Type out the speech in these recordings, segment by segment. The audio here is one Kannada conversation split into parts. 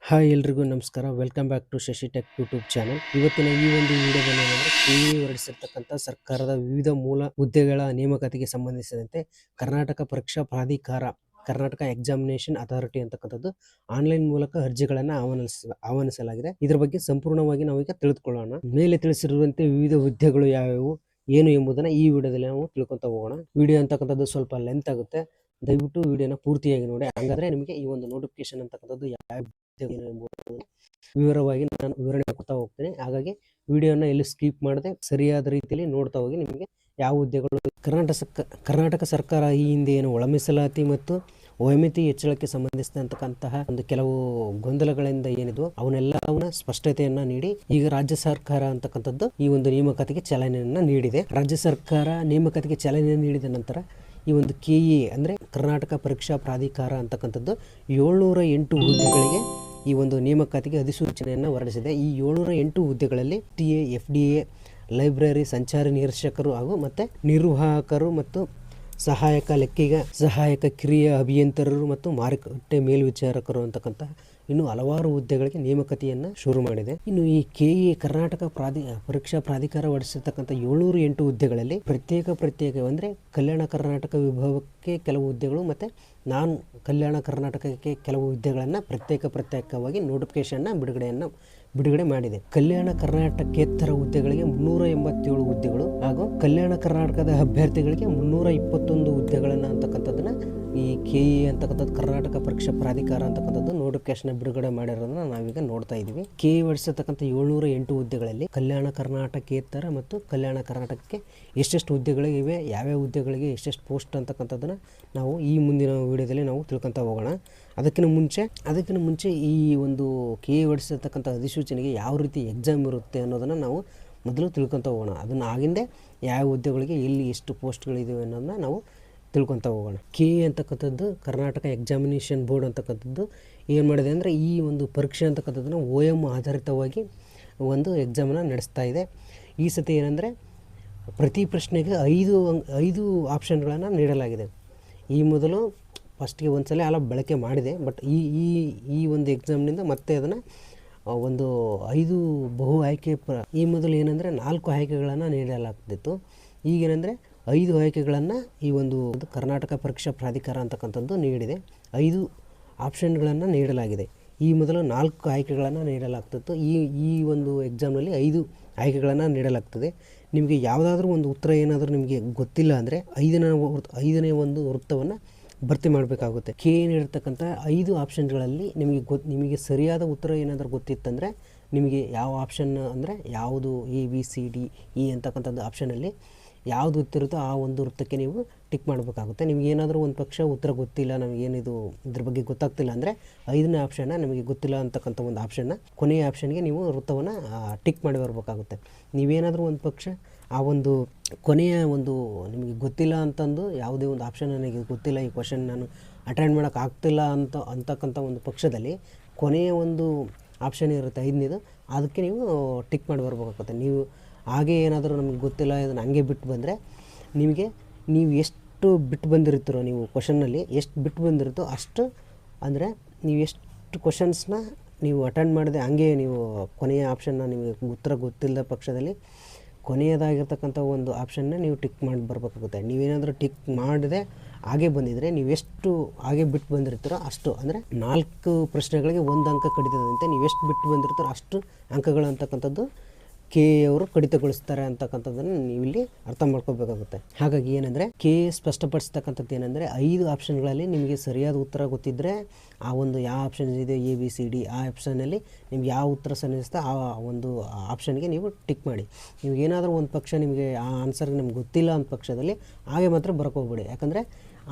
ಹಾಯ್ ಎಲ್ರಿಗೂ ನಮಸ್ಕಾರ. Welcome back to Shashi tech YouTube channel. ಇವತ್ತಿನ ಈ ಒಂದು ವಿಡಿಯೋದಲ್ಲಿ ಏನಂದ್ರೆ ಕೆಇಎ ಹೊರಡಿಸಿರ್ತಕ್ಕಂಥ ಸರ್ಕಾರದ ವಿವಿಧ ಮೂಲ ಹುದ್ದೆಗಳ ನೇಮಕಾತಿಗೆ ಸಂಬಂಧಿಸಿದಂತೆ ಕರ್ನಾಟಕ ಪರೀಕ್ಷಾ ಪ್ರಾಧಿಕಾರ, ಕರ್ನಾಟಕ ಎಕ್ಸಾಮಿನೇಷನ್ ಅಥಾರಿಟಿ ಅಂತಕ್ಕಂಥದ್ದು ಆನ್ಲೈನ್ ಮೂಲಕ ಅರ್ಜಿಗಳನ್ನು ಆಹ್ವಾನಿಸಲಾಗಿದೆ. ಇದರ ಬಗ್ಗೆ ಸಂಪೂರ್ಣವಾಗಿ ನಾವೀಗ ತಿಳಿದುಕೊಳ್ಳೋಣ. ಮೇಲೆ ತಿಳಿಸಿರುವಂತೆ ವಿವಿಧ ಹುದ್ದೆಗಳು ಯಾವ್ಯಾವು ಏನು ಎಂಬುದನ್ನು ಈ ವಿಡಿಯೋದಲ್ಲಿ ನಾವು ತಿಳ್ಕೊಂತ ಹೋಗೋಣ. ವಿಡಿಯೋ ಅಂತಕ್ಕಂಥದ್ದು ಸ್ವಲ್ಪ ಲೆಂತ್ ಆಗುತ್ತೆ, ದಯವಿಟ್ಟು ವಿಡಿಯೋನ ಪೂರ್ತಿಯಾಗಿ ನೋಡಿ. ಹಾಗಾದ್ರೆ ನಿಮಗೆ ಈ ಒಂದು ನೋಟಿಫಿಕೇಶನ್ ಅಂತಕ್ಕಂಥದ್ದು ಯಾವ ವಿವರವಾಗಿ ನಾನು ವಿವರಣೆ ಕೊಡ್ತಾ ಹೋಗ್ತೇನೆ. ಹಾಗಾಗಿ ವಿಡಿಯೋನ ಎಲ್ಲಿ ಸ್ಕಿಪ್ ಮಾಡದೆ ಸರಿಯಾದ ರೀತಿಯಲ್ಲಿ ನೋಡ್ತಾ ಹೋಗಿ. ನಿಮಗೆ ಯಾವ ಹುದ್ದೆಗಳು ಕರ್ನಾಟಕ ಸರ್ಕಾರ ಈ ಹಿಂದೆ ಏನು ಒಳ ಮೀಸಲಾತಿ ಮತ್ತು ವಯೋಮಿತಿ ಹೆಚ್ಚಳಕ್ಕೆ ಸಂಬಂಧಿಸಿದಂತಹ ಒಂದು ಕೆಲವು ಗೊಂದಲಗಳಿಂದ ಏನಿದ್ವು ಅವನ್ನೆಲ್ಲವನ್ನ ಸ್ಪಷ್ಟತೆಯನ್ನ ನೀಡಿ ಈಗ ರಾಜ್ಯ ಸರ್ಕಾರ ಅಂತಕ್ಕಂಥದ್ದು ಈ ಒಂದು ನೇಮಕಾತಿಗೆ ಚಾಲನೆಯನ್ನ ನೀಡಿದೆ. ರಾಜ್ಯ ಸರ್ಕಾರ ನೇಮಕಾತಿಗೆ ಚಾಲನೆ ನೀಡಿದ ನಂತರ ಈ ಒಂದು ಕೆಇಎ ಅಂದರೆ ಕರ್ನಾಟಕ ಪರೀಕ್ಷಾ ಪ್ರಾಧಿಕಾರ ಅಂತಕ್ಕಂಥದ್ದು 708 ಹುದ್ದೆಗಳಿಗೆ ಈ ಒಂದು ನೇಮಕಾತಿಗೆ ಅಧಿಸೂಚನೆಯನ್ನು ಹೊರಡಿಸಿದೆ. ಈ 708 ಹುದ್ದೆಗಳಲ್ಲಿ ಟಿಎ, FDA, ಲೈಬ್ರರಿ, ಸಂಚಾರಿ ನಿರೀಕ್ಷಕರು ಹಾಗೂ ಮತ್ತೆ ನಿರ್ವಾಹಕರು ಮತ್ತು ಸಹಾಯಕ ಲೆಕ್ಕಿಗ, ಸಹಾಯಕ ಕಿರಿಯ ಅಭಿಯಂತರರು ಮತ್ತು ಮಾರುಕಟ್ಟೆ ಮೇಲ್ವಿಚಾರಕರು ಅಂತಕ್ಕಂಥ ಇನ್ನು ಹಲವಾರು ಹುದ್ದೆಗಳಿಗೆ ನೇಮಕಾತಿಯನ್ನು ಶುರು ಮಾಡಿದೆ. ಇನ್ನು ಈ ಕೆಇಎ ಕರ್ನಾಟಕ ಪರೀಕ್ಷಾ ಪ್ರಾಧಿಕಾರ ಹೊರಡಿಸಿರ್ತಕ್ಕಂಥ 708 ಹುದ್ದೆಗಳಲ್ಲಿ ಪ್ರತ್ಯೇಕ ಅಂದರೆ ಕಲ್ಯಾಣ ಕರ್ನಾಟಕ ವಿಭಾಗಕ್ಕೆ ಕೆಲವು ಹುದ್ದೆಗಳು ಮತ್ತು ನಾನ್ ಕಲ್ಯಾಣ ಕರ್ನಾಟಕಕ್ಕೆ ಕೆಲವು ಹುದ್ದೆಗಳನ್ನು ಪ್ರತ್ಯೇಕವಾಗಿ ನೋಟಿಫಿಕೇಶನ್ನ ಬಿಡುಗಡೆ ಮಾಡಿದೆ. ಕಲ್ಯಾಣ ಕರ್ನಾಟಕೇತರ ಹುದ್ದೆಗಳಿಗೆ 387 ಹುದ್ದೆಗಳು ಹಾಗೂ ಕಲ್ಯಾಣ ಕರ್ನಾಟಕದ ಅಭ್ಯರ್ಥಿಗಳಿಗೆ 321 ಹುದ್ದೆಗಳನ್ನು ಅಂತಕ್ಕಂಥದ್ದನ್ನ ಈ ಕೆಇಎ ಅಂತಕ್ಕಂಥದ್ದು ಕರ್ನಾಟಕ ಪರೀಕ್ಷಾ ಪ್ರಾಧಿಕಾರ ಅಂತಕ್ಕಂಥದ್ದು ನೋಟಿಫಿಕೇಶನ್ ಬಿಡುಗಡೆ ಮಾಡಿರೋದನ್ನ ನಾವೀಗ ನೋಡ್ತಾ ಇದೀವಿ. ಕೆಇಎ ಹೊರಡಿಸಿರ್ತಕ್ಕಂಥ 708 ಹುದ್ದೆಗಳಲ್ಲಿ ಕಲ್ಯಾಣ ಕರ್ನಾಟಕೇತರ ಮತ್ತು ಕಲ್ಯಾಣ ಕರ್ನಾಟಕಕ್ಕೆ ಎಷ್ಟೆಷ್ಟು ಹುದ್ದೆಗಳಿವೆ, ಯಾವ್ಯಾವ ಹುದ್ದೆಗಳಿಗೆ ಎಷ್ಟೆಷ್ಟು ಪೋಸ್ಟ್ ಅಂತಕ್ಕಂಥದ್ದನ್ನ ನಾವು ಈ ಮುಂದಿನ ವಿಡಿಯೋದಲ್ಲಿ ನಾವು ತಿಳ್ಕೊತಾ ಹೋಗೋಣ. ಅದಕ್ಕಿಂತ ಮುಂಚೆ ಈ ಒಂದು ಕೆಇಎ ಹೊರಡಿಸಿರ್ತಕ್ಕಂಥ ಅಧಿಸೂಚನೆಗೆ ಯಾವ ರೀತಿ ಎಕ್ಸಾಮ್ ಇರುತ್ತೆ ಅನ್ನೋದನ್ನು ನಾವು ಮೊದಲು ತಿಳ್ಕೊತಾ ಹೋಗೋಣ. ಅದನ್ನು ಆಗಿಂದೇ ಯಾವ ಹುದ್ದೆಗಳಿಗೆ ಎಲ್ಲಿ ಎಷ್ಟು ಪೋಸ್ಟ್ಗಳಿವೆ ಅನ್ನೋದನ್ನ ನಾವು ತಿಳ್ಕೊತಾ ಹೋಗೋಣ. ಕೆಇಎ ಅಂತಕ್ಕಂಥದ್ದು ಕರ್ನಾಟಕ ಎಕ್ಸಾಮಿನೇಷನ್ ಬೋರ್ಡ್ ಅಂತಕ್ಕಂಥದ್ದು ಏನು ಮಾಡಿದೆ ಅಂದರೆ ಈ ಒಂದು ಪರೀಕ್ಷೆ ಅಂತಕ್ಕಂಥದ್ದನ್ನು OM ಆಧಾರಿತವಾಗಿ ಒಂದು ಎಕ್ಸಾಮನ್ನು ನಡೆಸ್ತಾ ಇದೆ. ಈ ಸತಿ ಏನಂದರೆ ಪ್ರತಿ ಪ್ರಶ್ನೆಗೆ 5 ಆಪ್ಷನ್ಗಳನ್ನು ನೀಡಲಾಗಿದೆ. ಈ ಮೊದಲು ಫಸ್ಟ್ಗೆ ಒಂದ್ಸಲ ಬಳಕೆ ಮಾಡಿದೆ, ಬಟ್ ಈ ಒಂದು ಎಕ್ಸಾಮ್ನಿಂದ ಮತ್ತೆ ಅದನ್ನು ಒಂದು 5 ಬಹು ಆಯ್ಕೆ ಈ ಮೊದಲು ಏನಂದರೆ 4 ಆಯ್ಕೆಗಳನ್ನು ನೀಡಲಾಗ್ತಿತ್ತು. ಈಗೇನೆಂದರೆ 5 ಆಯ್ಕೆಗಳನ್ನು ಈ ಒಂದು ಕರ್ನಾಟಕ ಪರೀಕ್ಷಾ ಪ್ರಾಧಿಕಾರ ಅಂತಕ್ಕಂಥದ್ದು ನೀಡಿದೆ. 5 ಆಪ್ಷನ್ಗಳನ್ನು ನೀಡಲಾಗಿದೆ. ಈ ಮೊದಲು 4 ಆಯ್ಕೆಗಳನ್ನು ನೀಡಲಾಗ್ತಿತ್ತು. ಈ ಒಂದು ಎಕ್ಸಾಮ್ನಲ್ಲಿ 5 ಆಯ್ಕೆಗಳನ್ನು ನೀಡಲಾಗ್ತದೆ. ನಿಮಗೆ ಯಾವುದಾದ್ರೂ ಒಂದು ಉತ್ತರ ಏನಾದರೂ ನಿಮಗೆ ಗೊತ್ತಿಲ್ಲ ಅಂದರೆ 5ನೇ ಒಂದು ವೃತ್ತವನ್ನು ಭರ್ತಿ ಮಾಡಬೇಕಾಗುತ್ತೆ. ಕೆಇಎ ನೀಡಿರ್ತಕ್ಕಂಥ 5 ಆಪ್ಷನ್ಗಳಲ್ಲಿ ನಿಮಗೆ ಸರಿಯಾದ ಉತ್ತರ ಏನಾದರೂ ಗೊತ್ತಿತ್ತಂದರೆ ನಿಮಗೆ ಯಾವ ಆಪ್ಷನ್ ಅಂದರೆ ಯಾವುದು ABCDE ಅಂತಕ್ಕಂಥದ್ದು ಆಪ್ಷನಲ್ಲಿ ಯಾವುದು ಗೊತ್ತಿರುತ್ತೋ ಆ ಒಂದು ವೃತ್ತಕ್ಕೆ ನೀವು ಟಿಕ್ ಮಾಡಬೇಕಾಗುತ್ತೆ. ನಿಮಗೆ ಏನಾದರೂ ಒಂದು ಪಕ್ಷ ಉತ್ತರ ಗೊತ್ತಿಲ್ಲ, ನಮಗೇನಿದು ಇದ್ರ ಬಗ್ಗೆ ಗೊತ್ತಾಗ್ತಿಲ್ಲ ಅಂದರೆ 5ನೇ ಆಪ್ಷನ್ನ ನಮಗೆ ಗೊತ್ತಿಲ್ಲ ಅಂತಕ್ಕಂಥ ಒಂದು ಆಪ್ಷನ್ನ ಕೊನೆಯ ಆಪ್ಷನ್ಗೆ ನೀವು ವೃತ್ತವನ್ನು ಟಿಕ್ ಮಾಡಿ ಬರಬೇಕಾಗುತ್ತೆ. ನೀವೇನಾದರೂ ಒಂದು ಪಕ್ಷ ಆ ಒಂದು ಕೊನೆಯ ಒಂದು ನಿಮಗೆ ಗೊತ್ತಿಲ್ಲ ಅಂತಂದು ಯಾವುದೇ ಒಂದು ಆಪ್ಷನ್ ನನಗೆ ಗೊತ್ತಿಲ್ಲ, ಈ ಕ್ವಶನ್ ನಾನು ಅಟೆಂಡ್ ಮಾಡೋಕ್ಕಾಗ್ತಿಲ್ಲ ಅಂತಕ್ಕಂಥ ಒಂದು ಪಕ್ಷದಲ್ಲಿ ಕೊನೆಯ ಒಂದು ಆಪ್ಷನ್ ಇರುತ್ತೆ 5ನೇದು, ಅದಕ್ಕೆ ನೀವು ಟಿಕ್ ಮಾಡಿ ಬರಬೇಕಾಗುತ್ತೆ. ನೀವು ಹಾಗೆ ಏನಾದರೂ ನಮಗೆ ಗೊತ್ತಿಲ್ಲ ಇದನ್ನು ಹಂಗೆ ಬಿಟ್ಟು ಬಂದರೆ ನೀವು ಎಷ್ಟು ಬಿಟ್ಟು ಬಂದಿರ್ತೀರೋ, ನೀವು ಕ್ವಶನ್ನಲ್ಲಿ ಎಷ್ಟು ಬಿಟ್ಟು ಬಂದಿರುತ್ತೋ ಅಷ್ಟು ಅಂದರೆ ನೀವು ಎಷ್ಟು ಕ್ವಶನ್ಸ್ನ ನೀವು ಅಟೆಂಡ್ ಮಾಡಿದೆ ಹಂಗೆ ನೀವು ಕೊನೆಯ ಆಪ್ಷನ್ನ ನಿಮಗೆ ಉತ್ತರ ಗೊತ್ತಿಲ್ಲದ ಪಕ್ಷದಲ್ಲಿ ಕೊನೆಯದಾಗಿರ್ತಕ್ಕಂಥ ಒಂದು ಆಪ್ಷನ್ನ ನೀವು ಟಿಕ್ ಮಾಡಿ ಬರಬೇಕಾಗುತ್ತೆ. ನೀವೇನಾದರೂ ಟಿಕ್ ಮಾಡಿದೆ ಹಾಗೆ ಬಂದಿದ್ದರೆ ನೀವು ಎಷ್ಟು ಹಾಗೆ ಬಿಟ್ಟು ಬಂದಿರ್ತೀರೋ ಅಷ್ಟು ಅಂದರೆ 4 ಪ್ರಶ್ನೆಗಳಿಗೆ 1 ಅಂಕ ಕಡಿತದಂತೆ ನೀವು ಎಷ್ಟು ಬಿಟ್ಟು ಬಂದಿರ್ತೀರೋ ಅಷ್ಟು ಅಂಕಗಳು ಅಂತಕ್ಕಂಥದ್ದು ಕೆಇಎ ಅವರು ಕಡಿತಗೊಳಿಸ್ತಾರೆ ಅಂತಕ್ಕಂಥದ್ದನ್ನು ನೀವಿಲ್ಲಿ ಅರ್ಥ ಮಾಡ್ಕೋಬೇಕಾಗುತ್ತೆ. ಹಾಗಾಗಿ ಏನಂದರೆ ಕೆಇಎ ಸ್ಪಷ್ಟಪಡಿಸ್ತಕ್ಕಂಥದ್ದು ಏನಂದರೆ 5 ಆಪ್ಷನ್ಗಳಲ್ಲಿ ನಿಮಗೆ ಸರಿಯಾದ ಉತ್ತರ ಗೊತ್ತಿದ್ದರೆ ಆ ಒಂದು ಯಾವ ಆಪ್ಷನ್ ಇದೆ ABCD ಆ ಆಪ್ಷನ್ನಲ್ಲಿ ನಿಮ್ಗೆ ಯಾವ ಉತ್ತರ ಸನ್ನಿಹಿಸ್ತಾ ಆ ಒಂದು ಆಪ್ಷನ್ಗೆ ನೀವು ಟಿಕ್ ಮಾಡಿ. ನಿಮ್ಗೆ ಏನಾದರೂ ಒಂದು ಪಕ್ಷ ನಿಮಗೆ ಆ ಆನ್ಸರ್ಗೆ ನಮ್ಗೆ ಗೊತ್ತಿಲ್ಲ ಅಂದ ಪಕ್ಷದಲ್ಲಿ ಹಾಗೆ ಮಾತ್ರ ಬರೋಕ್ಕೋಗ್ಬೇಡಿ. ಯಾಕಂದರೆ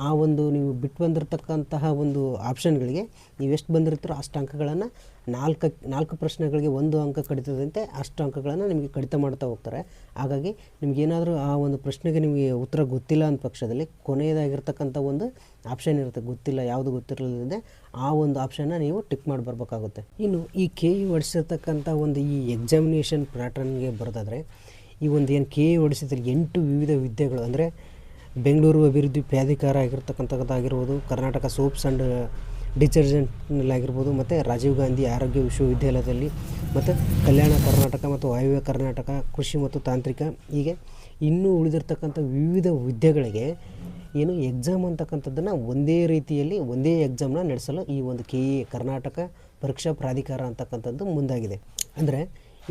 ಆ ಒಂದು ನೀವು ಬಿಟ್ಟು ಬಂದಿರತಕ್ಕಂತಹ ಒಂದು ಆಪ್ಷನ್ಗಳಿಗೆ ನೀವು ಎಷ್ಟು ಬಂದಿರ್ತೀರೋ ಅಷ್ಟು ಅಂಕಗಳನ್ನು 4 ಪ್ರಶ್ನೆಗಳಿಗೆ 1 ಅಂಕ ಕಡಿತದಂತೆ ಅಷ್ಟು ಅಂಕಗಳನ್ನು ನಿಮಗೆ ಕಡಿತ ಮಾಡ್ತಾ ಹೋಗ್ತಾರೆ. ಹಾಗಾಗಿ ನಿಮಗೇನಾದರೂ ಆ ಒಂದು ಪ್ರಶ್ನೆಗೆ ನಿಮಗೆ ಉತ್ತರ ಗೊತ್ತಿಲ್ಲ ಅಂದ ಪಕ್ಷದಲ್ಲಿ ಕೊನೆಯದಾಗಿರ್ತಕ್ಕಂಥ ಒಂದು ಆಪ್ಷನ್ ಇರುತ್ತೆ, ಗೊತ್ತಿಲ್ಲ ಯಾವುದು ಗೊತ್ತಿರಲಿಲ್ಲದೆ ಆ ಒಂದು ಆಪ್ಷನ್ನ ನೀವು ಟಿಕ್ ಮಾಡಿ ಬರಬೇಕಾಗುತ್ತೆ. ಇನ್ನು ಈ ಕೆಇಎ ಹೊರಡಿಸಿರ್ತಕ್ಕಂಥ ಒಂದು ಈ ಎಕ್ಸಾಮಿನೇಷನ್ ಪ್ಯಾಟರ್ನ್ಗೆ ಬರೋದಾದರೆ ಈ ಒಂದು ಏನು ಕೆಇಎ ಹೊರಡಿಸಿದ್ರೆ 8 ವಿವಿಧ ಹುದ್ದೆಗಳು ಅಂದರೆ ಬೆಂಗಳೂರು ಅಭಿವೃದ್ಧಿ ಪ್ರಾಧಿಕಾರ ಆಗಿರ್ತಕ್ಕಂಥದ್ದಾಗಿರ್ಬೋದು, ಕರ್ನಾಟಕ ಸೋಪ್ಸ್ ಆ್ಯಂಡ್ ಡಿಟರ್ಜೆಂಟ್ನಲ್ಲಾಗಿರ್ಬೋದು, ಮತ್ತು ರಾಜೀವ್ ಗಾಂಧಿ ಆರೋಗ್ಯ ವಿಶ್ವವಿದ್ಯಾಲಯದಲ್ಲಿ, ಮತ್ತು ಕಲ್ಯಾಣ ಕರ್ನಾಟಕ ಮತ್ತು ವಾಯುವ್ಯ ಕರ್ನಾಟಕ ಕೃಷಿ ಮತ್ತು ತಾಂತ್ರಿಕ, ಹೀಗೆ ಇನ್ನೂ ಉಳಿದಿರ್ತಕ್ಕಂಥ ವಿವಿಧ ಹುದ್ದೆಗಳಿಗೆ ಏನು ಎಕ್ಸಾಮ್ ಅಂತಕ್ಕಂಥದ್ದನ್ನು ಒಂದೇ ರೀತಿಯಲ್ಲಿ ಒಂದೇ ಎಕ್ಸಾಮ್ನ ನಡೆಸಲು ಈ ಒಂದು KE ಕರ್ನಾಟಕ ಪರೀಕ್ಷಾ ಪ್ರಾಧಿಕಾರ ಅಂತಕ್ಕಂಥದ್ದು ಮುಂದಾಗಿದೆ. ಅಂದರೆ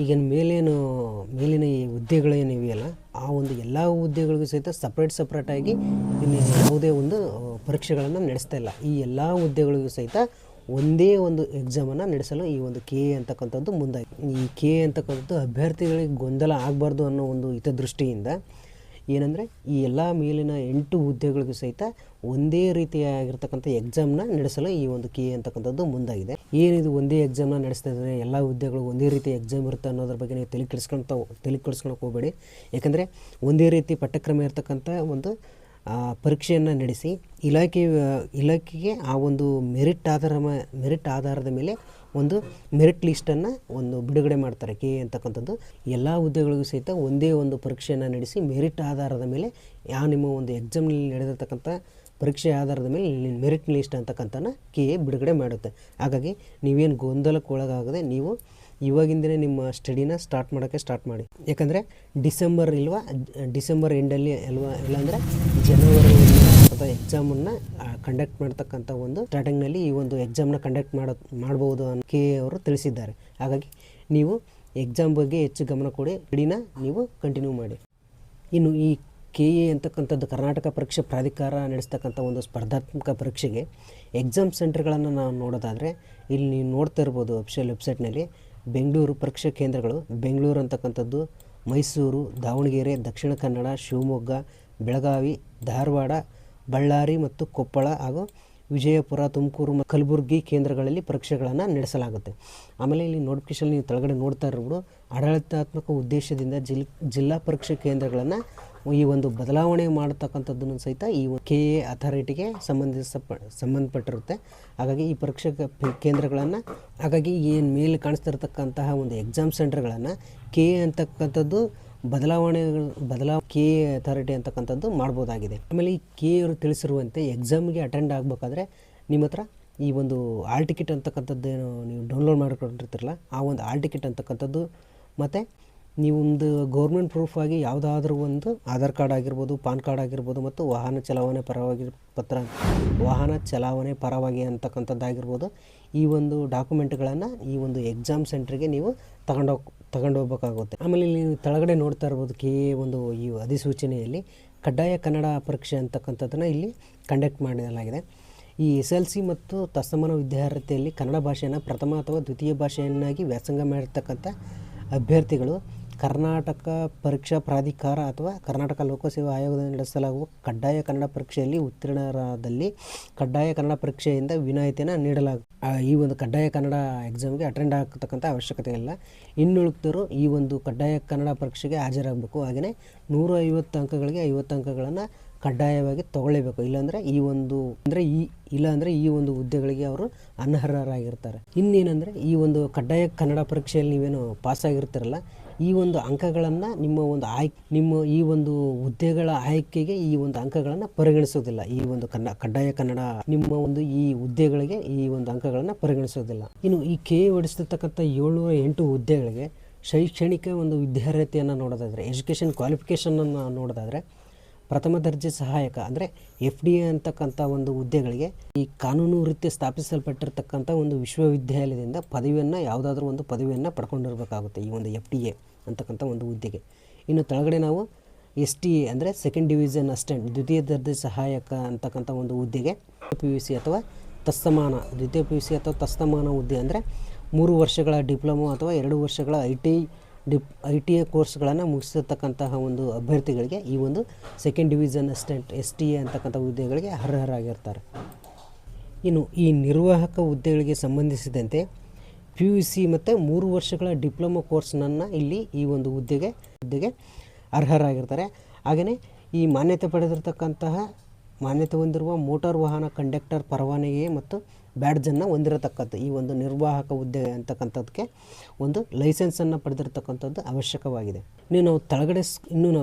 ಈಗ ಮೇಲಿನ ಈ ಹುದ್ದೆಗಳೇನಿವೆಯಲ್ಲ, ಆ ಒಂದು ಎಲ್ಲ ಹುದ್ದೆಗಳಿಗೂ ಸಹಿತ ಸಪ್ರೇಟಾಗಿ ಇನ್ನು ಯಾವುದೇ ಒಂದು ಪರೀಕ್ಷೆಗಳನ್ನು ನಡೆಸ್ತಾ ಇಲ್ಲ. ಈ ಎಲ್ಲ ಹುದ್ದೆಗಳಿಗೂ ಸಹಿತ ಒಂದೇ ಒಂದು ಎಕ್ಸಾಮನ್ನು ನಡೆಸಲು ಈ ಒಂದು KE ಅಂತಕ್ಕಂಥದ್ದು ಮುಂದಾಗಿದೆ. ಈ KE ಅಂತಕ್ಕಂಥದ್ದು ಅಭ್ಯರ್ಥಿಗಳಿಗೆ ಗೊಂದಲ ಆಗಬಾರ್ದು ಅನ್ನೋ ಒಂದು ಹಿತದೃಷ್ಟಿಯಿಂದ ಏನಂದರೆ ಈ ಎಲ್ಲ ಮೇಲಿನ 8 ಹುದ್ದೆಗಳಿಗೂ ಸಹಿತ ಒಂದೇ ರೀತಿಯಾಗಿರ್ತಕ್ಕಂಥ ಎಕ್ಸಾಮ್ನ ನಡೆಸಲು ಈ ಒಂದು KE ಅಂತಕ್ಕಂಥದ್ದು ಮುಂದಾಗಿದೆ. ಏನಿದು ಒಂದೇ ಎಕ್ಸಾಮ್ನ ನಡೆಸ್ತಾ ಇದ್ದಾರೆ, ಎಲ್ಲ ಹುದ್ದೆಗಳು ಒಂದೇ ರೀತಿ ಎಕ್ಸಾಮ್ ಇರುತ್ತೆ ಅನ್ನೋದ್ರ ಬಗ್ಗೆ ನೀವು ತಲೆ ಕೆಡಿಸ್ಕೊಳಕ್ಕೆ ಹೋಗಬೇಡಿ. ಯಾಕಂದರೆ ಒಂದೇ ರೀತಿ ಪಠ್ಯಕ್ರಮ ಇರ್ತಕ್ಕಂಥ ಒಂದು ಪರೀಕ್ಷೆಯನ್ನು ನಡೆಸಿ ಇಲಾಖೆಗೆ ಆ ಒಂದು ಮೆರಿಟ್ ಆಧಾರದ ಮೇಲೆ ಒಂದು ಮೆರಿಟ್ ಲಿಸ್ಟನ್ನು ಒಂದು ಬಿಡುಗಡೆ ಮಾಡ್ತಾರೆ. KE ಅಂತಕ್ಕಂಥದ್ದು ಎಲ್ಲ ಹುದ್ದೆಗಳಿಗೂ ಸಹಿತ ಒಂದೇ ಒಂದು ಪರೀಕ್ಷೆಯನ್ನು ನಡೆಸಿ ಮೆರಿಟ್ ಆಧಾರದ ಮೇಲೆ ನಿಮ್ಮ ಒಂದು ಎಕ್ಸಾಮ್ನಲ್ಲಿ ನಡೆದಿರ್ತಕ್ಕಂಥ ಪರೀಕ್ಷೆ ಆಧಾರದ ಮೇಲೆ ಮೆರಿಟ್ ಲಿಸ್ಟ್ ಅಂತಕ್ಕಂಥನ KE ಬಿಡುಗಡೆ ಮಾಡುತ್ತೆ. ಹಾಗಾಗಿ ನೀವೇನು ಗೊಂದಲಕ್ಕೆ ಒಳಗಾಗದೆ ನೀವು ಇವಾಗಿಂದಲೇ ನಿಮ್ಮ ಸ್ಟಡಿನ ಸ್ಟಾರ್ಟ್ ಮಾಡಿ. ಯಾಕಂದರೆ ಡಿಸೆಂಬರ್ ಎಂಡಲ್ಲಿ ಇಲ್ಲಾಂದರೆ ಜನವರಿ ಎಕ್ಸಾಮನ್ನು ಕಂಡಕ್ಟ್ ಮಾಡ್ತಕ್ಕಂಥ ಒಂದು ಸ್ಟಾರ್ಟಿಂಗ್ನಲ್ಲಿ ಈ ಒಂದು ಎಕ್ಸಾಮ್ನ ಕಂಡಕ್ಟ್ ಮಾಡ್ಬೋದು ಅಂತ KE ಅವರು ತಿಳಿಸಿದ್ದಾರೆ. ಹಾಗಾಗಿ ನೀವು ಎಕ್ಸಾಮ್ ಬಗ್ಗೆ ಹೆಚ್ಚು ಗಮನ ಕೊಡಿ, ಸ್ಟಡಿನ ನೀವು ಕಂಟಿನ್ಯೂ ಮಾಡಿ. ಇನ್ನು ಈ KE ಅಂತಕ್ಕಂಥದ್ದು ಕರ್ನಾಟಕ ಪರೀಕ್ಷಾ ಪ್ರಾಧಿಕಾರ ನಡೆಸ್ತಕ್ಕಂಥ ಒಂದು ಸ್ಪರ್ಧಾತ್ಮಕ ಪರೀಕ್ಷೆಗೆ ಎಕ್ಸಾಮ್ ಸೆಂಟರ್ಗಳನ್ನು ನಾವು ನೋಡೋದಾದರೆ ಇಲ್ಲಿ ನೀವು ನೋಡ್ತಾ ಇರ್ಬೋದು ಅಫಿಷಿಯಲ್ ವೆಬ್ಸೈಟ್ನಲ್ಲಿ ಬೆಂಗಳೂರು ಪರೀಕ್ಷಾ ಕೇಂದ್ರಗಳು. ಬೆಂಗಳೂರು ಅಂತಕ್ಕಂಥದ್ದು, ಮೈಸೂರು, ದಾವಣಗೆರೆ, ದಕ್ಷಿಣ ಕನ್ನಡ, ಶಿವಮೊಗ್ಗ, ಬೆಳಗಾವಿ, ಧಾರವಾಡ, ಬಳ್ಳಾರಿ ಮತ್ತು ಕೊಪ್ಪಳ ಹಾಗೂ ವಿಜಯಪುರ, ತುಮಕೂರು ಮತ್ತು ಕಲಬುರಗಿ ಕೇಂದ್ರಗಳಲ್ಲಿ ಪರೀಕ್ಷೆಗಳನ್ನು ನಡೆಸಲಾಗುತ್ತೆ. ಆಮೇಲೆ ಇಲ್ಲಿ ನೋಟಿಫಿಕೇಶನ್ ನೀವು ಕೆಳಗಡೆ ನೋಡ್ತಾ ಇರ್ಬೋದು, ಆಡಳಿತಾತ್ಮಕ ಉದ್ದೇಶದಿಂದ ಜಿಲ್ಲಾ ಪರೀಕ್ಷಾ ಕೇಂದ್ರಗಳನ್ನು ಈ ಒಂದು ಬದಲಾವಣೆ ಮಾಡತಕ್ಕಂಥದ್ದನ್ನು ಸಹಿತ ಈ KE ಅಥಾರಿಟಿಗೆ ಸಂಬಂಧಪಟ್ಟಿರುತ್ತೆ. ಹಾಗಾಗಿ ಈ ಪರೀಕ್ಷಾ ಕೇಂದ್ರಗಳನ್ನು ಏನು ಮೇಲೆ ಕಾಣಿಸ್ತಿರ್ತಕ್ಕಂತಹ ಒಂದು ಎಕ್ಸಾಮ್ ಸೆಂಟರ್ಗಳನ್ನು KE ಅಂತಕ್ಕಂಥದ್ದು KE ಅಥಾರಿಟಿ ಅಂತಕ್ಕಂಥದ್ದು ಮಾಡ್ಬೋದಾಗಿದೆ. ಆಮೇಲೆ ಈ KE ಅವರು ತಿಳಿಸಿರುವಂತೆ ಎಕ್ಸಾಮ್ಗೆ ಅಟೆಂಡ್ ಆಗಬೇಕಾದ್ರೆ ನಿಮ್ಮ ಹತ್ರ ಈ ಒಂದು ಆಲ್ ಟಿಕೆಟ್ ಅಂತಕ್ಕಂಥದ್ದು ಏನು ನೀವು ಡೌನ್ಲೋಡ್ ಮಾಡ್ಕೊಂಡಿರ್ತೀರಲ್ಲ, ಆ ಒಂದು ಆಲ್ ಟಿಕೆಟ್ ಅಂತಕ್ಕಂಥದ್ದು, ಮತ್ತು ನೀವೊಂದು ಗೌರ್ಮೆಂಟ್ ಪ್ರೂಫ್ ಆಗಿ ಯಾವುದಾದ್ರೂ ಒಂದು ಆಧಾರ್ ಕಾರ್ಡ್ ಆಗಿರ್ಬೋದು, ಪಾನ್ ಕಾರ್ಡ್ ಆಗಿರ್ಬೋದು, ಮತ್ತು ವಾಹನ ಚಲಾವಣೆ ಪರವಾಗಿ ಅಂತಕ್ಕಂಥದ್ದಾಗಿರ್ಬೋದು, ಈ ಒಂದು ಡಾಕ್ಯುಮೆಂಟ್ಗಳನ್ನು ಈ ಒಂದು ಎಕ್ಸಾಮ್ ಸೆಂಟ್ರಿಗೆ ನೀವು ತಗೊಂಡು ಹೋಗ್ಬೇಕಾಗುತ್ತೆ. ಆಮೇಲೆ ಇಲ್ಲಿ ನೀವು ಕೆಳಗಡೆ ನೋಡ್ತಾ ಇರ್ಬೋದು KE ಒಂದು ಈ ಅಧಿಸೂಚನೆಯಲ್ಲಿ ಕಡ್ಡಾಯ ಕನ್ನಡ ಪರೀಕ್ಷೆ ಅಂತಕ್ಕಂಥದ್ದನ್ನು ಇಲ್ಲಿ ಕಂಡಕ್ಟ್ ಮಾಡಲಾಗಿದೆ. ಈ SLC ಮತ್ತು ತತ್ಸಮಾನ ವಿದ್ಯಾರ್ಹತೆಯಲ್ಲಿ ಕನ್ನಡ ಭಾಷೆಯನ್ನು ಪ್ರಥಮ ಅಥವಾ ದ್ವಿತೀಯ ಭಾಷೆಯನ್ನಾಗಿ ವ್ಯಾಸಂಗ ಮಾಡಿರ್ತಕ್ಕಂಥ ಅಭ್ಯರ್ಥಿಗಳು ಕರ್ನಾಟಕ ಪರೀಕ್ಷಾ ಪ್ರಾಧಿಕಾರ ಅಥವಾ ಕರ್ನಾಟಕ ಲೋಕಸೇವಾ ಆಯೋಗದಿಂದ ನಡೆಸಲಾಗುವ ಕಡ್ಡಾಯ ಕನ್ನಡ ಪರೀಕ್ಷೆಯಲ್ಲಿ ಉತ್ತೀರ್ಣರಾದಲ್ಲಿ ಕಡ್ಡಾಯ ಕನ್ನಡ ಪರೀಕ್ಷೆಯಿಂದ ವಿನಾಯಿತಿಯನ್ನು ನೀಡಲಾಗುತ್ತೆ. ಈ ಒಂದು ಕಡ್ಡಾಯ ಕನ್ನಡ ಎಕ್ಸಾಮ್ಗೆ ಅಟೆಂಡ್ ಆಗತಕ್ಕಂಥ ಅವಶ್ಯಕತೆ ಇಲ್ಲ. ಇನ್ನುಳಿದವರು ಈ ಒಂದು ಕಡ್ಡಾಯ ಕನ್ನಡ ಪರೀಕ್ಷೆಗೆ ಹಾಜರಾಗಬೇಕು. ಹಾಗೆಯೇ 150 ಅಂಕಗಳಿಗೆ 50 ಅಂಕಗಳನ್ನು ಕಡ್ಡಾಯವಾಗಿ ತಗೊಳ್ಳೇಬೇಕು. ಇಲ್ಲಾಂದರೆ ಈ ಒಂದು ಹುದ್ದೆಗಳಿಗೆ ಅವರು ಅನರ್ಹರಾಗಿರ್ತಾರೆ. ಇನ್ನೇನೆಂದರೆ ಈ ಒಂದು ಕಡ್ಡಾಯ ಕನ್ನಡ ಪರೀಕ್ಷೆಯಲ್ಲಿ ನೀವೇನು ಪಾಸಾಗಿರ್ತೀರಲ್ಲ, ಈ ಒಂದು ಅಂಕಗಳನ್ನು ನಿಮ್ಮ ಈ ಒಂದು ಹುದ್ದೆಗಳ ಆಯ್ಕೆಗೆ ಈ ಒಂದು ಅಂಕಗಳನ್ನು ಪರಿಗಣಿಸೋದಿಲ್ಲ. ಈ ಒಂದು ಕಡ್ಡಾಯ ಕನ್ನಡ ನಿಮ್ಮ ಒಂದು ಈ ಹುದ್ದೆಗಳಿಗೆ ಈ ಒಂದು ಅಂಕಗಳನ್ನು ಪರಿಗಣಿಸೋದಿಲ್ಲ. ಇನ್ನು ಈ KE ಹೊಡಿಸ್ತಿರ್ತಕ್ಕಂಥ 708 ಹುದ್ದೆಗಳಿಗೆ ಶೈಕ್ಷಣಿಕ ಒಂದು ವಿದ್ಯಾರ್ಹತೆಯನ್ನು ನೋಡೋದಾದರೆ, ಎಜುಕೇಷನ್ ಕ್ವಾಲಿಫಿಕೇಷನನ್ನು ನೋಡೋದಾದರೆ, ಪ್ರಥಮ ದರ್ಜೆ ಸಹಾಯಕ ಅಂದರೆ FDA ಅಂತಕ್ಕಂಥ ಒಂದು ಹುದ್ದೆಗಳಿಗೆ ಈ ಕಾನೂನು ವೃತ್ತಿ ಸ್ಥಾಪಿಸಲ್ಪಟ್ಟಿರ್ತಕ್ಕಂಥ ಒಂದು ವಿಶ್ವವಿದ್ಯಾಲಯದಿಂದ ಯಾವುದಾದ್ರೂ ಒಂದು ಪದವಿಯನ್ನು ಪಡ್ಕೊಂಡಿರಬೇಕಾಗುತ್ತೆ ಈ ಒಂದು FDA ಅಂತಕ್ಕಂಥ ಒಂದು ಹುದ್ದೆಗೆ. ಇನ್ನು ಕೆಳಗಡೆ ನಾವು STA ಅಂದರೆ ಸೆಕೆಂಡ್ ಡಿವಿಷನ್ ಅಸಿಸ್ಟೆಂಟ್ ದ್ವಿತೀಯ ದರ್ಜೆ ಸಹಾಯಕ ಅಂತಕ್ಕಂಥ ಒಂದು ಹುದ್ದೆಗೆ PUC ಅಥವಾ ದ್ವಿತೀಯ PUC ಅಥವಾ ತತ್ಸಮಾನ ಹುದ್ದೆ ಅಂದರೆ 3 ವರ್ಷಗಳ ಡಿಪ್ಲೊಮೊ ಅಥವಾ 2 ವರ್ಷಗಳ ITI ಕೋರ್ಸ್ಗಳನ್ನು ಮುಗಿಸಿರ್ತಕ್ಕಂತಹ ಒಂದು ಅಭ್ಯರ್ಥಿಗಳಿಗೆ ಈ ಒಂದು ಸೆಕೆಂಡ್ ಡಿವಿಷನ್ ಅಸಿಸ್ಟೆಂಟ್ STA ಅಂತಕ್ಕಂಥ ಹುದ್ದೆಗಳಿಗೆ ಅರ್ಹರಾಗಿರ್ತಾರೆ. ಇನ್ನು ಈ ನಿರ್ವಾಹಕ ಹುದ್ದೆಗಳಿಗೆ ಸಂಬಂಧಿಸಿದಂತೆ PUC ಮತ್ತು 3 ವರ್ಷಗಳ ಡಿಪ್ಲೊಮೊ ಕೋರ್ಸ್ನನ್ನು ಇಲ್ಲಿ ಈ ಒಂದು ಹುದ್ದೆಗೆ ಅರ್ಹರಾಗಿರ್ತಾರೆ. ಹಾಗೆಯೇ ಈ ಮಾನ್ಯತೆ ಹೊಂದಿರುವ ಮೋಟಾರ್ ವಾಹನ ಕಂಡಕ್ಟರ್ ಪರವಾನಗಿ ಮತ್ತು ಬ್ಯಾಡ್ಜನ್ನು ಹೊಂದಿರತಕ್ಕಂಥ ಈ ಒಂದು ನಿರ್ವಾಹಕ ಹುದ್ದೆ ಅಂತಕ್ಕಂಥದ್ದಕ್ಕೆ ಒಂದು ಲೈಸೆನ್ಸನ್ನು ಪಡೆದಿರತಕ್ಕಂಥದ್ದು ಅವಶ್ಯಕವಾಗಿದೆ. ನಾವು ತೆಳಗಡೆ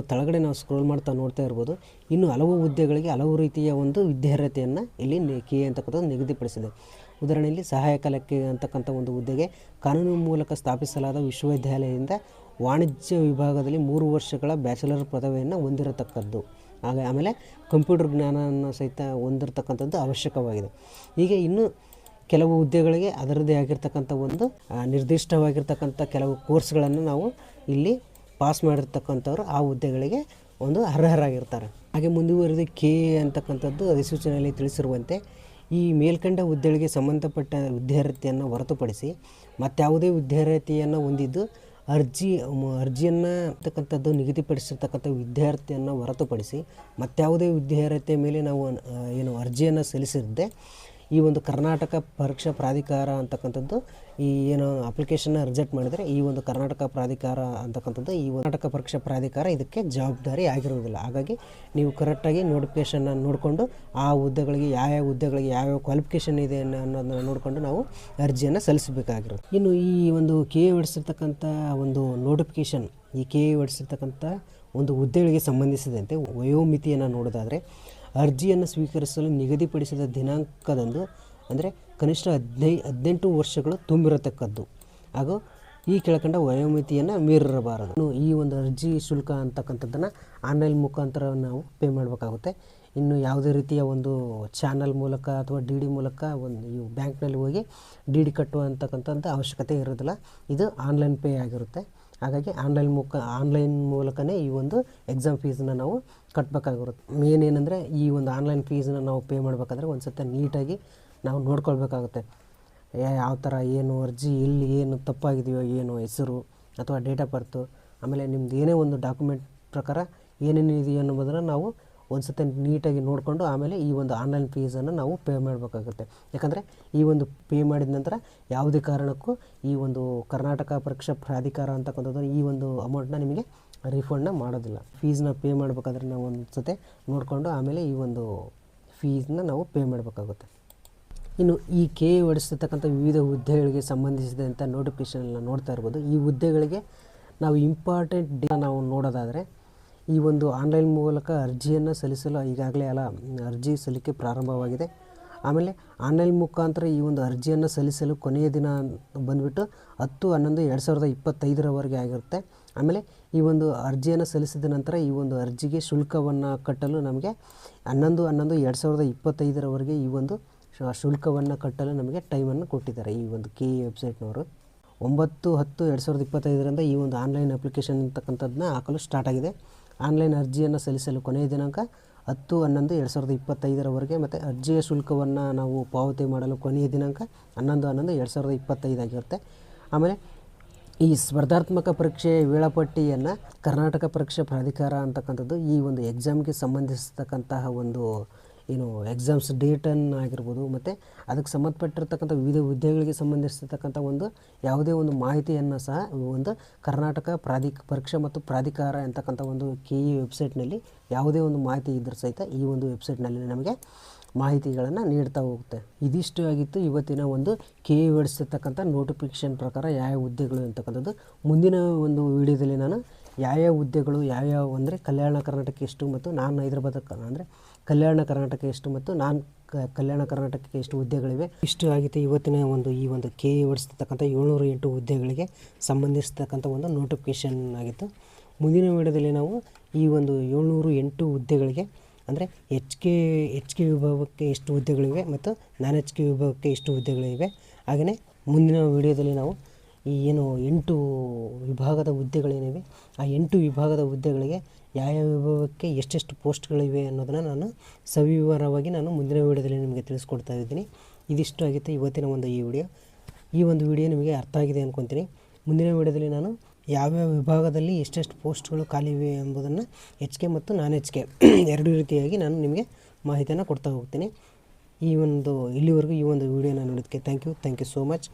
ಸ್ಕ್ರೋಲ್ ಮಾಡ್ತಾ ನೋಡ್ತಾ ಇರ್ಬೋದು. ಇನ್ನು ಹಲವು ಹುದ್ದೆಗಳಿಗೆ ಹಲವು ರೀತಿಯ ಒಂದು ವಿದ್ಯಾರ್ಹತೆಯನ್ನು ಇಲ್ಲಿ KE ಅಂತಕ್ಕಂಥದ್ದು ನಿಗದಿಪಡಿಸಿದೆ. ಉದಾಹರಣೆಯಲ್ಲಿ ಸಹಾಯಕ ಲೆಕ್ಕ ಅಂತಕ್ಕಂಥ ಒಂದು ಹುದ್ದೆಗೆ ಕಾನೂನು ಮೂಲಕ ಸ್ಥಾಪಿಸಲಾದ ವಿಶ್ವವಿದ್ಯಾಲಯದಿಂದ ವಾಣಿಜ್ಯ ವಿಭಾಗದಲ್ಲಿ 3 ವರ್ಷಗಳ ಬ್ಯಾಚುಲರ್ ಪದವಿಯನ್ನು ಹೊಂದಿರತಕ್ಕದ್ದು. ಆಮೇಲೆ ಕಂಪ್ಯೂಟರ್ ಜ್ಞಾನವನ್ನು ಸಹಿತ ಹೊಂದಿರತಕ್ಕಂಥದ್ದು ಅವಶ್ಯಕವಾಗಿದೆ. ಹೀಗೆ ಇನ್ನೂ ಕೆಲವು ಹುದ್ದೆಗಳಿಗೆ ಅದರದ್ದೇ ಆಗಿರ್ತಕ್ಕಂಥ ಒಂದು ನಿರ್ದಿಷ್ಟವಾಗಿರ್ತಕ್ಕಂಥ ಕೆಲವು ಕೋರ್ಸ್ಗಳನ್ನು ನಾವು ಇಲ್ಲಿ ಪಾಸ್ ಮಾಡಿರ್ತಕ್ಕಂಥವ್ರು ಆ ಹುದ್ದೆಗಳಿಗೆ ಒಂದು ಅರ್ಹರಾಗಿರ್ತಾರೆ. ಹಾಗೆ ಮುಂದುವರೆದು ಅಂತಕ್ಕಂಥದ್ದು ಅಧಿಸೂಚನೆಯಲ್ಲಿ ತಿಳಿಸಿರುವಂತೆ ಈ ಮೇಲ್ಕಂಡ ಹುದ್ದೆಗಳಿಗೆ ಸಂಬಂಧಪಟ್ಟ ವಿದ್ಯಾರ್ಥಿಯನ್ನು ಹೊರತುಪಡಿಸಿ ಮತ್ಯಾವುದೇ ವಿದ್ಯಾರ್ಥಿಯನ್ನು ಹೊಂದಿದ್ದು ಅರ್ಜಿಯನ್ನು ಅಂತಕ್ಕಂಥದ್ದು ನಿಗದಿಪಡಿಸಿರ್ತಕ್ಕಂಥ ವಿದ್ಯಾರ್ಥಿಯನ್ನು ಹೊರತುಪಡಿಸಿ ಮತ್ಯಾವುದೇ ವಿದ್ಯಾರ್ಥಿಯ ಮೇಲೆ ನಾವು ಅರ್ಜಿಯನ್ನು ಸಲ್ಲಿಸಿದ್ದೆ ಈ ಒಂದು ಕರ್ನಾಟಕ ಪರೀಕ್ಷಾ ಪ್ರಾಧಿಕಾರ ಅಂತಕ್ಕಂಥದ್ದು ಈ ಏನು ಅಪ್ಲಿಕೇಶನ್ನ ರಿಜೆಕ್ಟ್ ಮಾಡಿದರೆ ಈ ಒಂದು ಕರ್ನಾಟಕ ಪ್ರಾಧಿಕಾರ ಅಂತಕ್ಕಂಥದ್ದು ಈ ಕರ್ನಾಟಕ ಪರೀಕ್ಷಾ ಪ್ರಾಧಿಕಾರ ಇದಕ್ಕೆ ಜವಾಬ್ದಾರಿ ಆಗಿರುವುದಿಲ್ಲ. ಹಾಗಾಗಿ ನೀವು ಕರೆಕ್ಟಾಗಿ ನೋಟಿಫಿಕೇಷನ್ನ ನೋಡಿಕೊಂಡು ಆ ಹುದ್ದೆಗಳಿಗೆ ಯಾವ್ಯಾವ ಹುದ್ದೆಗಳಿಗೆ ಯಾವ್ಯಾವ ಕ್ವಾಲಿಫಿಕೇಷನ್ ಇದೆ ಅನ್ನೋದನ್ನು ನೋಡಿಕೊಂಡು ನಾವು ಅರ್ಜಿಯನ್ನು ಸಲ್ಲಿಸಬೇಕಾಗಿರುತ್ತೆ. ಇನ್ನು ಈ ಒಂದು ಕೆ ಎ ಹೊಡಿಸಿರ್ತಕ್ಕಂಥ ಒಂದು ನೋಟಿಫಿಕೇಷನ್ ಈ ಕೆ ಎ ಹೊಡಿಸಿರ್ತಕ್ಕಂಥ ಒಂದು ಹುದ್ದೆಗಳಿಗೆ ಸಂಬಂಧಿಸಿದಂತೆ ವಯೋಮಿತಿಯನ್ನು ನೋಡೋದಾದರೆ ಅರ್ಜಿಯನ್ನು ಸ್ವೀಕರಿಸಲು ನಿಗದಿಪಡಿಸಿದ ದಿನಾಂಕದಂದು ಅಂದರೆ ಕನಿಷ್ಠ 18 ವರ್ಷಗಳು ತುಂಬಿರತಕ್ಕದ್ದು ಹಾಗೂ ಈ ಕೆಳಕಂಡ ವಯೋಮಿತಿಯನ್ನು ಮೀರಿರಬಾರದು. ಈ ಒಂದು ಅರ್ಜಿ ಶುಲ್ಕ ಅಂತಕ್ಕಂಥದ್ದನ್ನು ಆನ್ಲೈನ್ ಮುಖಾಂತರ ನಾವು ಪೇ ಮಾಡಬೇಕಾಗುತ್ತೆ. ಇನ್ನು ಯಾವುದೇ ರೀತಿಯ ಒಂದು ಚಾನಲ್ ಮೂಲಕ ಅಥವಾ ಡಿ ಡಿ ಮೂಲಕ ಒಂದು ಬ್ಯಾಂಕ್ನಲ್ಲಿ ಹೋಗಿ ಡಿ ಡಿ ಕಟ್ಟುವಂತಕ್ಕಂಥದ್ದು ಅವಶ್ಯಕತೆ ಇರೋದಿಲ್ಲ. ಇದು ಆನ್ಲೈನ್ ಪೇ ಆಗಿರುತ್ತೆ. ಹಾಗಾಗಿ ಆನ್ಲೈನ್ ಮೂಲಕನೇ ಈ ಒಂದು ಎಕ್ಸಾಮ್ ಫೀಸನ್ನ ನಾವು ಕಟ್ಟಬೇಕಾಗಿರುತ್ತೆ. ಮೇನ್ ಏನಂದರೆ ಈ ಒಂದು ಆನ್ಲೈನ್ ಫೀಸನ್ನ ನಾವು ಪೇ ಮಾಡಬೇಕಾದ್ರೆ ಒಂದು ಸತಿ ನೀಟಾಗಿ ನಾವು ನೋಡ್ಕೊಳ್ಬೇಕಾಗುತ್ತೆ. ಯಾವ ಥರ ಏನು ಅರ್ಜಿ ಎಲ್ಲಿ ಏನು ತಪ್ಪಾಗಿದೆಯೋ ಏನು ಹೆಸರು ಅಥವಾ ಡೇಟ್ ಆಫ್ ಬರ್ತು ಆಮೇಲೆ ನಿಮ್ದು ಏನೇ ಒಂದು ಡಾಕ್ಯುಮೆಂಟ್ ಪ್ರಕಾರ ಏನೇನು ಇದೆಯೋ ಅನ್ನೋದನ್ನು ನಾವು ಒಂದು ಸತಿ ನೀಟಾಗಿ ನೋಡಿಕೊಂಡು ಆಮೇಲೆ ಈ ಒಂದು ಆನ್ಲೈನ್ ಫೀಸನ್ನು ನಾವು ಪೇ ಮಾಡಬೇಕಾಗುತ್ತೆ. ಯಾಕಂದರೆ ಈ ಒಂದು ಪೇ ಮಾಡಿದ ನಂತರ ಯಾವುದೇ ಕಾರಣಕ್ಕೂ ಈ ಒಂದು ಕರ್ನಾಟಕ ಪರೀಕ್ಷಾ ಪ್ರಾಧಿಕಾರ ಅಂತಕ್ಕಂಥದ್ದು ಈ ಒಂದು ಅಮೌಂಟ್ನ ನಿಮಗೆ ರಿಫಂಡ್ನ ಮಾಡೋದಿಲ್ಲ. ಫೀಸ್ನ ಪೇ ಮಾಡಬೇಕಾದ್ರೆ ನಾವು ಒಂದು ಸತಿ ನೋಡಿಕೊಂಡು ಆಮೇಲೆ ಈ ಒಂದು ಫೀಸ್ನ ನಾವು ಪೇ ಮಾಡಬೇಕಾಗುತ್ತೆ. ಇನ್ನು ಈ ಕೆ ಎ ಹೊಡಿಸಿರ್ತಕ್ಕಂಥ ವಿವಿಧ ಹುದ್ದೆಗಳಿಗೆ ಸಂಬಂಧಿಸಿದಂಥ ನೋಟಿಫಿಕೇಷನ್ನ ನೋಡ್ತಾ ಇರ್ಬೋದು. ಈ ಹುದ್ದೆಗಳಿಗೆ ನಾವು ಇಂಪಾರ್ಟೆಂಟ್ ನಾವು ನೋಡೋದಾದರೆ ಈ ಒಂದು ಆನ್ಲೈನ್ ಮೂಲಕ ಅರ್ಜಿಯನ್ನು ಸಲ್ಲಿಸಲು ಈಗಾಗಲೇ ಅರ್ಜಿ ಸಲ್ಲಿಕೆ ಪ್ರಾರಂಭವಾಗಿದೆ. ಆಮೇಲೆ ಆನ್ಲೈನ್ ಮುಖಾಂತರ ಈ ಒಂದು ಅರ್ಜಿಯನ್ನು ಸಲ್ಲಿಸಲು ಕೊನೆಯ ದಿನ ಬಂದುಬಿಟ್ಟು 10/11/2025 ಆಗಿರುತ್ತೆ. ಆಮೇಲೆ ಈ ಒಂದು ಅರ್ಜಿಯನ್ನು ಸಲ್ಲಿಸಿದ ನಂತರ ಈ ಒಂದು ಅರ್ಜಿಗೆ ಶುಲ್ಕವನ್ನು ಕಟ್ಟಲು ನಮಗೆ 11/11/2025 ಈ ಒಂದು ಶುಲ್ಕವನ್ನು ಕಟ್ಟಲು ನಮಗೆ ಟೈಮನ್ನು ಕೊಟ್ಟಿದ್ದಾರೆ. ಈ ಒಂದು ಕೆ ಎ ವೆಬ್ಸೈಟ್ನವರು 9/10/2025 ಈ ಒಂದು ಆನ್ಲೈನ್ ಅಪ್ಲಿಕೇಶನ್ ಅಂತಕ್ಕಂಥದ್ದನ್ನ ಹಾಕಲು ಸ್ಟಾರ್ಟ್ ಆಗಿದೆ. ಆನ್ಲೈನ್ ಅರ್ಜಿಯನ್ನು ಸಲ್ಲಿಸಲು ಕೊನೆಯ ದಿನಾಂಕ 10/11/2025 ಮತ್ತು ಅರ್ಜಿಯ ಶುಲ್ಕವನ್ನು ನಾವು ಪಾವತಿ ಮಾಡಲು ಕೊನೆಯ ದಿನಾಂಕ 11/11/2025 ಆಗಿರುತ್ತೆ. ಆಮೇಲೆ ಈ ಸ್ಪರ್ಧಾತ್ಮಕ ಪರೀಕ್ಷೆಯ ವೇಳಾಪಟ್ಟಿಯನ್ನು ಕರ್ನಾಟಕ ಪರೀಕ್ಷಾ ಪ್ರಾಧಿಕಾರ ಅಂತಕ್ಕಂಥದ್ದು ಈ ಒಂದು ಎಕ್ಸಾಮ್ಗೆ ಸಂಬಂಧಿಸಿರ್ತಕ್ಕಂತಹ ಒಂದು ಎಕ್ಸಾಮ್ಸ್ ಡೇಟನ್ನು ಆಗಿರ್ಬೋದು ಮತ್ತು ಅದಕ್ಕೆ ಸಂಬಂಧಪಟ್ಟಿರ್ತಕ್ಕಂಥ ವಿವಿಧ ಹುದ್ದೆಗಳಿಗೆ ಸಂಬಂಧಿಸಿರ್ತಕ್ಕಂಥ ಒಂದು ಯಾವುದೇ ಒಂದು ಮಾಹಿತಿಯನ್ನು ಸಹ ಒಂದು ಕರ್ನಾಟಕ ಪರೀಕ್ಷಾ ಮತ್ತು ಪ್ರಾಧಿಕಾರ ಅಂತಕ್ಕಂಥ ಒಂದು ಕೆ ಎ ವೆಬ್ಸೈಟ್ನಲ್ಲಿ ಯಾವುದೇ ಒಂದು ಮಾಹಿತಿ ಇದ್ದರೂ ಸಹಿತ ಈ ಒಂದು ವೆಬ್ಸೈಟ್ನಲ್ಲಿ ನಮಗೆ ಮಾಹಿತಿಗಳನ್ನು ನೀಡ್ತಾ ಹೋಗುತ್ತೆ. ಇದಿಷ್ಟು ಆಗಿತ್ತು ಇವತ್ತಿನ ಒಂದು ಕೆ ಎ ಹೊಡಿಸಿರ್ತಕ್ಕಂಥ ನೋಟಿಫಿಕೇಷನ್ ಪ್ರಕಾರ ಯಾವ ಹುದ್ದೆಗಳು ಅಂತಕ್ಕಂಥದ್ದು. ಮುಂದಿನ ಒಂದು ವಿಡಿಯೋದಲ್ಲಿ ನಾನು ಯಾವ್ಯಾವ ಹುದ್ದೆಗಳು ಯಾವ್ಯಾವ ಅಂದರೆ ಕಲ್ಯಾಣ ಕರ್ನಾಟಕ ಎಷ್ಟು ಮತ್ತು ನಾನ್ ಹೈದರಾಬಾದ್ ಅಂದರೆ ಕಲ್ಯಾಣ ಕರ್ನಾಟಕ ಎಷ್ಟು ಮತ್ತು ಕಲ್ಯಾಣ ಕರ್ನಾಟಕಕ್ಕೆ ಎಷ್ಟು ಹುದ್ದೆಗಳಿವೆ ಇಷ್ಟು ಆಗಿತ್ತು ಇವತ್ತಿನ ಈ ಒಂದು ಕೆ ಎ ಹೊಡಿಸ್ತಕ್ಕಂಥ 708 ಹುದ್ದೆಗಳಿಗೆ ಸಂಬಂಧಿಸಿರ್ತಕ್ಕಂಥ ಒಂದು ನೋಟಿಫಿಕೇಷನ್ ಆಗಿತ್ತು. ಮುಂದಿನ ವಿಡಿಯೋದಲ್ಲಿ ನಾವು ಈ ಒಂದು 708 ಹುದ್ದೆಗಳಿಗೆ ಅಂದರೆ ಎಚ್ ಕೆ ವಿಭಾಗಕ್ಕೆ ಎಷ್ಟು ಹುದ್ದೆಗಳಿವೆ ಮತ್ತು ನಾನ್ ಎಚ್ ಕೆ ವಿಭಾಗಕ್ಕೆ ಎಷ್ಟು ಹುದ್ದೆಗಳಿವೆ ಹಾಗೆಯೇ ಮುಂದಿನ ವಿಡಿಯೋದಲ್ಲಿ ನಾವು ಈ 8 ವಿಭಾಗದ ಹುದ್ದೆಗಳೇನಿವೆ ಆ 8 ವಿಭಾಗದ ಹುದ್ದೆಗಳಿಗೆ ಯಾವ ವಿಭಾಗಕ್ಕೆ ಎಷ್ಟೆಷ್ಟು ಪೋಸ್ಟ್ಗಳಿವೆ ಅನ್ನೋದನ್ನು ನಾನು ಸವಿವರವಾಗಿ ಮುಂದಿನ ವಿಡಿಯೋದಲ್ಲಿ ನಿಮಗೆ ತಿಳಿಸ್ಕೊಡ್ತಾ ಇದ್ದೀನಿ. ಇದಿಷ್ಟು ಆಗಿತ್ತು ಇವತ್ತಿನ ಈ ಒಂದು ವಿಡಿಯೋ ನಿಮಗೆ ಅರ್ಥ ಆಗಿದೆ ಅಂದ್ಕೊತೀನಿ. ಮುಂದಿನ ವಿಡಿಯೋದಲ್ಲಿ ನಾನು ಯಾವ್ಯಾವ ವಿಭಾಗದಲ್ಲಿ ಎಷ್ಟೆಷ್ಟು ಪೋಸ್ಟ್ಗಳು ಖಾಲಿವೆ ಎಂಬುದನ್ನು ಎಚ್ ಕೆ ಮತ್ತು ನಾನ್ ಎಚ್ ಕೆ ಎರಡೂ ರೀತಿಯಾಗಿ ನಾನು ನಿಮಗೆ ಮಾಹಿತಿಯನ್ನು ಕೊಡ್ತಾ ಹೋಗ್ತೀನಿ. ಇಲ್ಲಿವರೆಗೂ ಈ ಒಂದು ವಿಡಿಯೋನ ನೋಡೋದಕ್ಕೆ ಥ್ಯಾಂಕ್ ಯು ಸೋ ಮಚ್.